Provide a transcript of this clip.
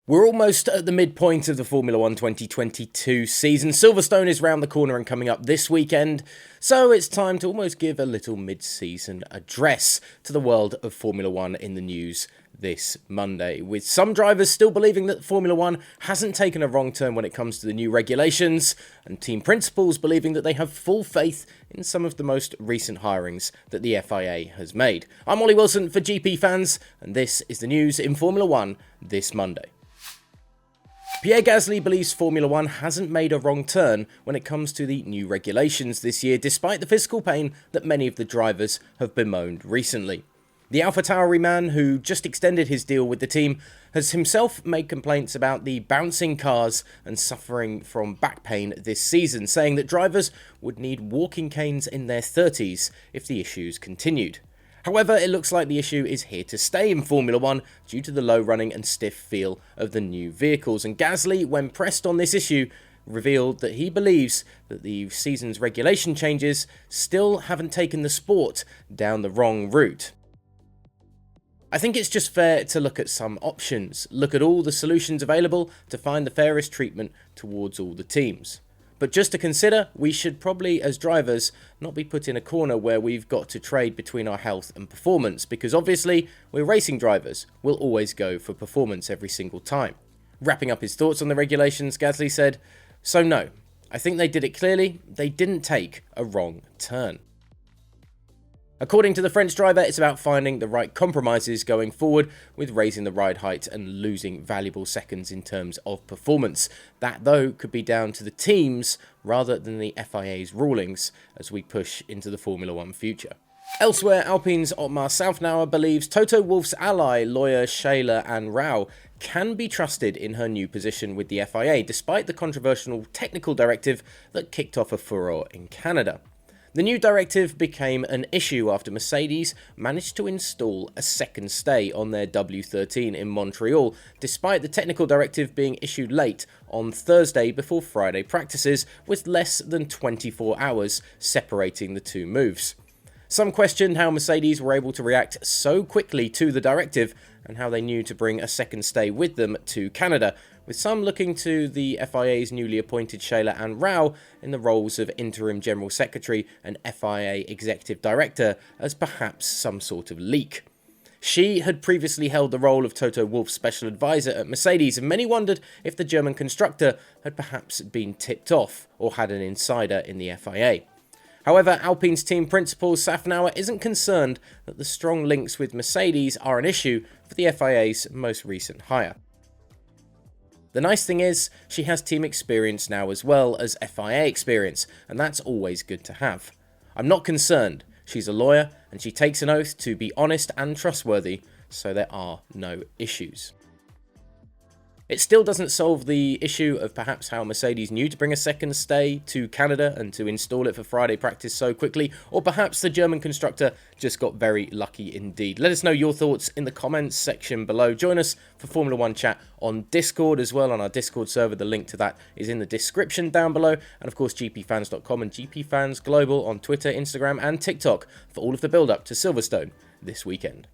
We're almost at the midpoint of the Formula 1 2022 season. Silverstone is round the corner and coming up this weekend, so it's time to almost give a little mid-season address to the world of Formula 1 in the news this Monday, with some drivers still believing that Formula 1 hasn't taken a wrong turn when it comes to the new regulations, and team principals believing that they have full faith in some of the most recent hirings that the FIA has made. I'm Ollie Wilson for GPFans, and this is the news in Formula 1 this Monday. Pierre Gasly believes Formula 1 hasn't made a wrong turn when it comes to the new regulations this year, despite the physical pain that many of the drivers have bemoaned recently. The AlphaTauri man, who just extended his deal with the team, has himself made complaints about the bouncing cars and suffering from back pain this season, saying that drivers would need walking canes in their 30s if the issues continued. However, it looks like the issue is here to stay in Formula 1 due to the low running and stiff feel of the new vehicles, and Gasly, when pressed on this issue, revealed that he believes that the season's regulation changes still haven't taken the sport down the wrong route. I think it's just fair to look at some options, look at all the solutions available to find the fairest treatment towards all the teams. But just to consider, we should probably, as drivers, not be put in a corner where we've got to trade between our health and performance, because obviously, we're racing drivers. We'll always go for performance every single time. Wrapping up his thoughts on the regulations, Gasly said, "So no, I think they did it clearly. They didn't take a wrong turn." According to the French driver, it's about finding the right compromises going forward with raising the ride height and losing valuable seconds in terms of performance. That, though, could be down to the teams rather than the FIA's rulings as we push into the Formula 1 future. Elsewhere, Alpine's Otmar Szafnauer believes Toto Wolff's ally, lawyer Shayla Ann Rao, can be trusted in her new position with the FIA, despite the controversial technical directive that kicked off a furore in Canada. The new directive became an issue after Mercedes managed to install a second stay on their W13 in Montreal, despite the technical directive being issued late on Thursday before Friday practices, with less than 24 hours separating the two moves. Some questioned how Mercedes were able to react so quickly to the directive and how they knew to bring a second stay with them to Canada, with some looking to the FIA's newly appointed Shayla Ann Rao in the roles of Interim General Secretary and FIA Executive Director as perhaps some sort of leak. She had previously held the role of Toto Wolff's special advisor at Mercedes, and many wondered if the German constructor had perhaps been tipped off or had an insider in the FIA. However, Alpine's team principal Szafnauer isn't concerned that the strong links with Mercedes are an issue for the FIA's most recent hire. The nice thing is, she has team experience now as well as FIA experience, and that's always good to have. I'm not concerned. She's a lawyer, and she takes an oath to be honest and trustworthy, so there are no issues. It still doesn't solve the issue of perhaps how Mercedes knew to bring a second stay to Canada and to install it for Friday practice so quickly, or perhaps the German constructor just got very lucky indeed. Let us know your thoughts in the comments section below. Join us for Formula 1 chat on Discord as well, on our Discord server. The link to that is in the description down below. And of course, gpfans.com and GPFans Global on Twitter, Instagram and TikTok for all of the build-up to Silverstone this weekend.